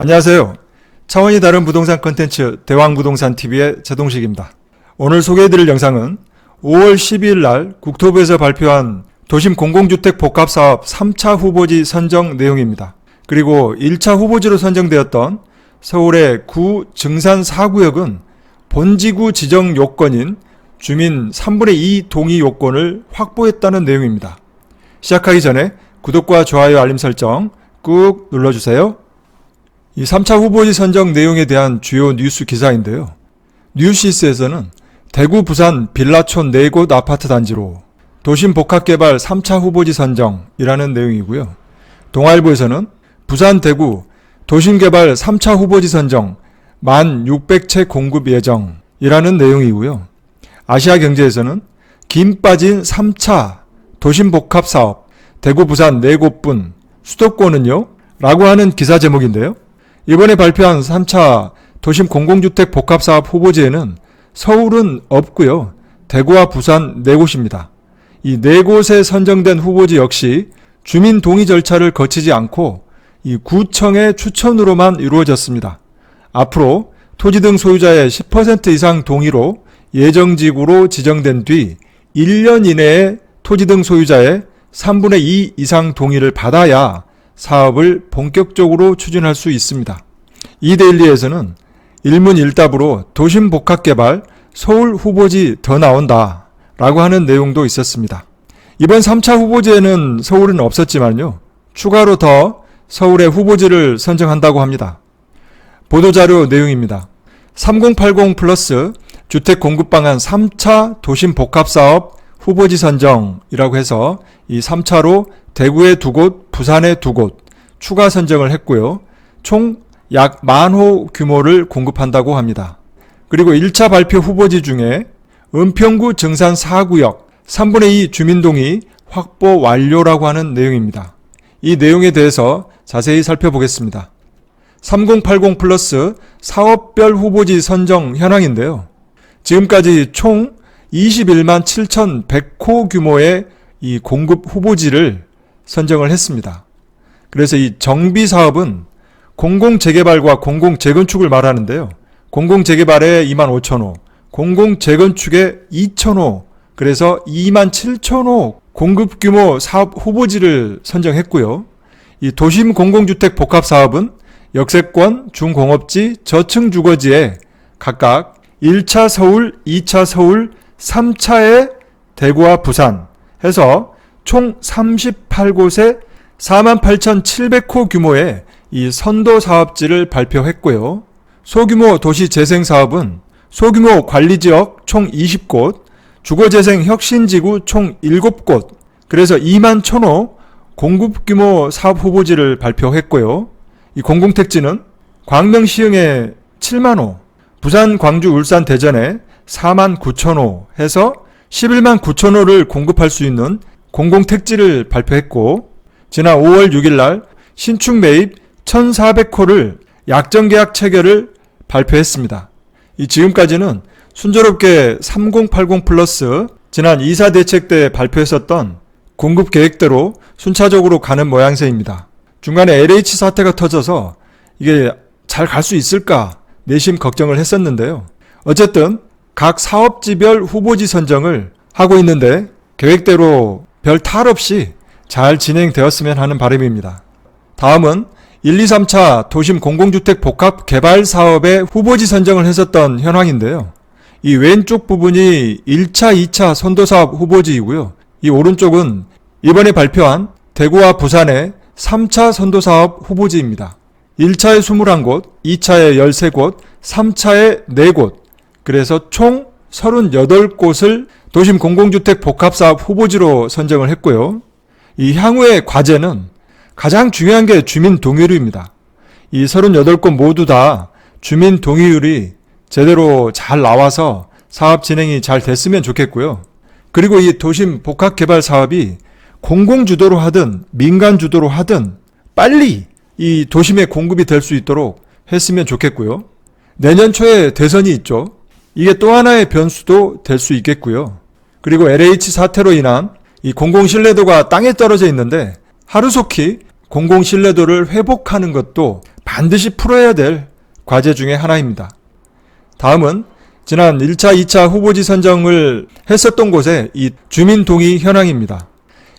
안녕하세요. 차원이 다른 부동산 콘텐츠 대왕부동산TV의 제동식입니다. 오늘 소개해드릴 영상은 5월 12일 날 국토부에서 발표한 도심 공공주택 복합사업 3차 후보지 선정 내용입니다. 그리고 1차 후보지로 선정되었던 서울의 구 증산 4구역은 본지구 지정 요건인 주민 3분의 2 동의 요건을 확보했다는 내용입니다. 시작하기 전에 구독과 좋아요 알림 설정 꾹 눌러주세요. 이 3차 후보지 선정 내용에 대한 주요 뉴스 기사인데요. 뉴시스에서는 대구, 부산 빌라촌 4곳 아파트 단지로 도심 복합개발 3차 후보지 선정이라는 내용이고요. 동아일보에서는 부산, 대구 도심개발 3차 후보지 선정 1,600채 공급 예정이라는 내용이고요. 아시아경제에서는 김 빠진 3차 도심복합사업 대구, 부산 4곳뿐 수도권은요? 라고 하는 기사 제목인데요. 이번에 발표한 3차 도심 공공주택 복합사업 후보지에는 서울은 없고요. 대구와 부산 4곳입니다. 이 4곳에 선정된 후보지 역시 주민 동의 절차를 거치지 않고 이 구청의 추천으로만 이루어졌습니다. 앞으로 토지 등 소유자의 10% 이상 동의로 예정지구로 지정된 뒤 1년 이내에 토지 등 소유자의 3분의 2 이상 동의를 받아야 사업을 본격적으로 추진할 수 있습니다. 이데일리에서는 일문일답으로 도심복합개발 서울 후보지 더 나온다 라고 하는 내용도 있었습니다. 이번 3차 후보지에는 서울은 없었지만요. 추가로 더 서울의 후보지를 선정한다고 합니다. 보도자료 내용입니다. 3080 플러스 주택공급방안 3차 도심복합사업 후보지 선정이라고 해서 이 3차로 대구에 2곳, 부산에 2곳 추가 선정을 했고요. 총 약 10,000호 규모를 공급한다고 합니다. 그리고 1차 발표 후보지 중에 은평구 증산 4구역 3분의 2 주민동의 확보 완료라고 하는 내용입니다. 이 내용에 대해서 자세히 살펴보겠습니다. 3080 플러스 사업별 후보지 선정 현황인데요. 지금까지 총 21만 7,100호 규모의 이 공급 후보지를 선정을 했습니다. 그래서 이 정비 사업은 공공재개발과 공공재건축을 말하는데요. 공공재개발에 25,000호, 공공재건축에 2,000호, 그래서 27,000호 공급 규모 사업 후보지를 선정했고요. 이 도심 공공주택 복합사업은 역세권, 중공업지, 저층주거지에 각각 1차 서울, 2차 서울, 3차의 대구와 부산 해서 총 38곳에 48,700호 규모의 이 선도 사업지를 발표했고요. 소규모 도시 재생 사업은 소규모 관리지역 총 20곳, 주거재생 혁신지구 총 7곳, 그래서 21,000호 공급규모 사업 후보지를 발표했고요. 이 공공택지는 광명 시흥에 70,000호, 부산, 광주, 울산, 대전에 49,000호 해서 119,000호를 공급할 수 있는 공공택지를 발표했고, 지난 5월 6일 날 신축 매입 1,400호를 약정계약 체결을 발표했습니다. 지금까지는 순조롭게 3080 플러스 지난 이사 대책 때 발표했었던 공급 계획대로 순차적으로 가는 모양새입니다. 중간에 LH 사태가 터져서 이게 잘 갈 수 있을까 내심 걱정을 했었는데요. 어쨌든 각 사업지별 후보지 선정을 하고 있는데 계획대로 별 탈 없이 잘 진행되었으면 하는 바람입니다. 다음은 1, 2, 3차 도심 공공주택 복합 개발 사업의 후보지 선정을 했었던 현황인데요. 이 왼쪽 부분이 1차, 2차 선도사업 후보지이고요. 이 오른쪽은 이번에 발표한 대구와 부산의 3차 선도사업 후보지입니다. 1차에 21곳, 2차에 13곳, 3차에 4곳, 그래서 총 38곳을 도심 공공주택 복합사업 후보지로 선정을 했고요. 이 향후의 과제는 가장 중요한 게 주민 동의율입니다. 이 38곳 모두 다 주민 동의율이 제대로 잘 나와서 사업 진행이 잘 됐으면 좋겠고요. 그리고 이 도심 복합 개발 사업이 공공주도로 하든 민간주도로 하든 빨리 이 도심에 공급이 될 수 있도록 했으면 좋겠고요. 내년 초에 대선이 있죠. 이게 또 하나의 변수도 될 수 있겠고요. 그리고 LH 사태로 인한 이 공공신뢰도가 땅에 떨어져 있는데 하루속히 공공신뢰도를 회복하는 것도 반드시 풀어야 될 과제 중에 하나입니다. 다음은 지난 1차, 2차 후보지 선정을 했었던 곳의 이 주민 동의 현황입니다.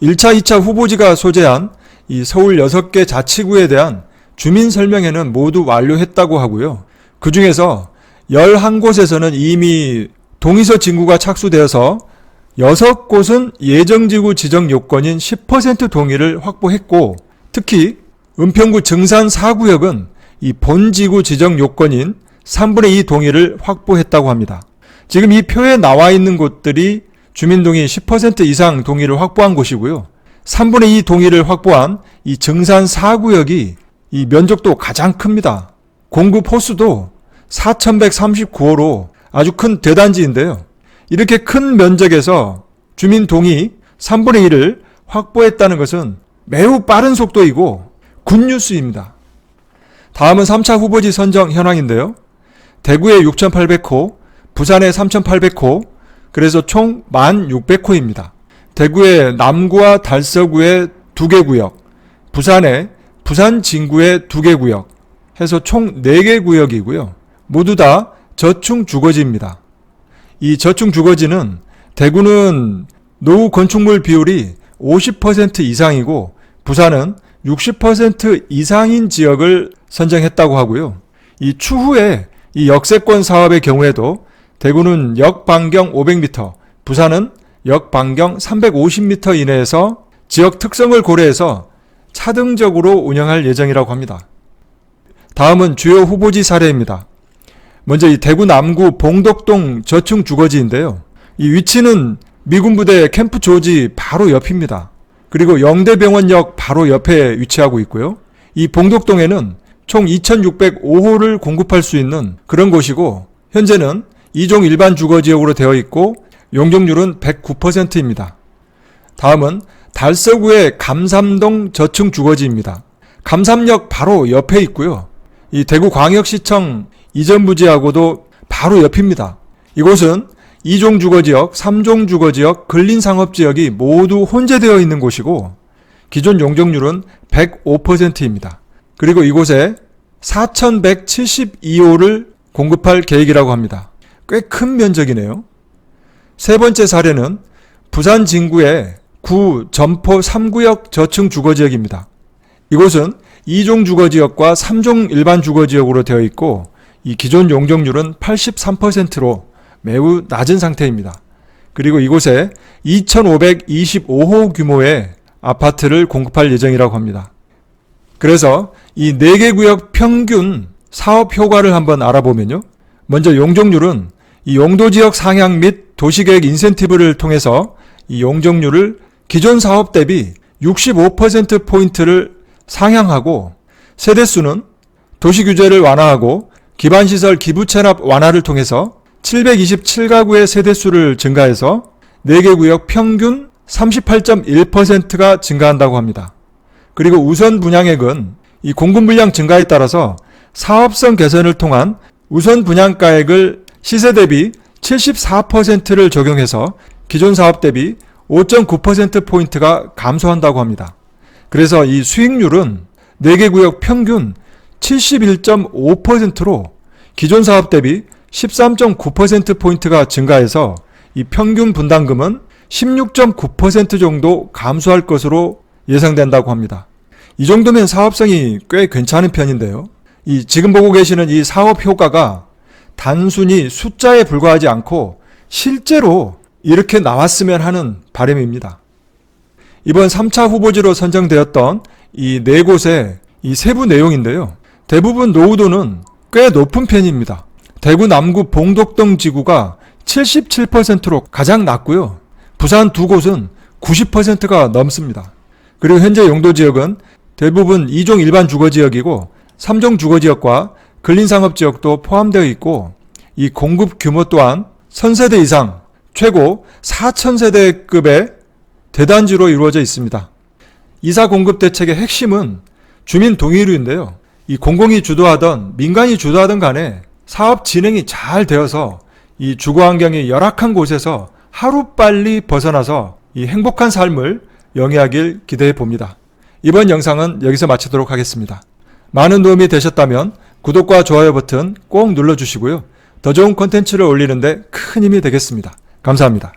1차, 2차 후보지가 소재한 이 서울 6개 자치구에 대한 주민 설명회는 모두 완료했다고 하고요. 그 중에서 11곳에서는 이미 동의서 진구가 착수되어서 6곳은 예정지구 지정 요건인 10% 동의를 확보했고, 특히 은평구 증산 4구역은 이 본지구 지정 요건인 3분의 2 동의를 확보했다고 합니다. 지금 이 표에 나와 있는 곳들이 주민동의 10% 이상 동의를 확보한 곳이고요. 3분의 2 동의를 확보한 이 증산 4구역이 이 면적도 가장 큽니다. 공급 호수도 4,139호로 아주 큰 대단지인데요. 이렇게 큰 면적에서 주민 동의 3분의 1을 확보했다는 것은 매우 빠른 속도이고 굿뉴스입니다. 다음은 3차 후보지 선정 현황인데요. 대구에 6,800호, 부산에 3,800호, 그래서 총 1,600호입니다. 대구의 남구와 달서구에 2개 구역, 부산에 부산 진구에 2개 구역 해서 총 4개 구역이고요. 모두 다 저층 주거지입니다. 이 저층 주거지는 대구는 노후 건축물 비율이 50% 이상이고 부산은 60% 이상인 지역을 선정했다고 하고요. 이 추후에 이 역세권 사업의 경우에도 대구는 역 반경 500m, 부산은 역 반경 350m 이내에서 지역 특성을 고려해서 차등적으로 운영할 예정이라고 합니다. 다음은 주요 후보지 사례입니다. 먼저 이 대구 남구 봉덕동 저층 주거지인데요. 이 위치는 미군부대 캠프 조지 바로 옆입니다. 그리고 영대병원역 바로 옆에 위치하고 있고요. 이 봉덕동에는 총 2,605호를 공급할 수 있는 그런 곳이고, 현재는 2종 일반 주거지역으로 되어 있고 용적률은 109%입니다. 다음은 달서구의 감삼동 저층 주거지입니다. 감삼역 바로 옆에 있고요. 이 대구광역시청 이전 부지하고도 바로 옆입니다. 이곳은 2종 주거지역, 3종 주거지역, 근린상업지역이 모두 혼재되어 있는 곳이고 기존 용적률은 105%입니다. 그리고 이곳에 4,172호를 공급할 계획이라고 합니다. 꽤 큰 면적이네요. 세 번째 사례는 부산 진구의 구 점포 3구역 저층 주거지역입니다. 이곳은 2종 주거지역과 3종 일반 주거지역으로 되어 있고 이 기존 용적률은 83%로 매우 낮은 상태입니다. 그리고 이곳에 2,525호 규모의 아파트를 공급할 예정이라고 합니다. 그래서 이 4개 구역 평균 사업 효과를 한번 알아보면요. 먼저 용적률은 이 용도지역 상향 및 도시계획 인센티브를 통해서 이 용적률을 기존 사업 대비 65%포인트를 상향하고, 세대수는 도시규제를 완화하고 기반시설 기부채납 완화를 통해서 727가구의 세대수를 증가해서 4개 구역 평균 38.1%가 증가한다고 합니다. 그리고 우선 분양액은 이 공급 물량 증가에 따라서 사업성 개선을 통한 우선 분양가액을 시세 대비 74%를 적용해서 기존 사업 대비 5.9%포인트가 감소한다고 합니다. 그래서 이 수익률은 4개 구역 평균 71.5%로 기존 사업 대비 13.9%포인트가 증가해서 이 평균 분담금은 16.9% 정도 감소할 것으로 예상된다고 합니다. 이 정도면 사업성이 꽤 괜찮은 편인데요. 지금 보고 계시는 이 사업 효과가 단순히 숫자에 불과하지 않고 실제로 이렇게 나왔으면 하는 바람입니다. 이번 3차 후보지로 선정되었던 이 4곳의 이 세부 내용인데요. 대부분 노후도는 꽤 높은 편입니다. 대구 남구 봉덕동 지구가 77%로 가장 낮고요. 부산 2곳은 90%가 넘습니다. 그리고 현재 용도지역은 대부분 2종 일반 주거지역이고 3종 주거지역과 근린상업지역도 포함되어 있고, 이 공급 규모 또한 1000세대 이상 최고 4000세대급의 대단지로 이루어져 있습니다. 이사 공급 대책의 핵심은 주민 동의료인데요. 이 공공이 주도하던 민간이 주도하던 간에 사업 진행이 잘 되어서 이 주거 환경이 열악한 곳에서 하루빨리 벗어나서 이 행복한 삶을 영위하길 기대해 봅니다. 이번 영상은 여기서 마치도록 하겠습니다. 많은 도움이 되셨다면 구독과 좋아요 버튼 꼭 눌러주시고요. 더 좋은 콘텐츠를 올리는데 큰 힘이 되겠습니다. 감사합니다.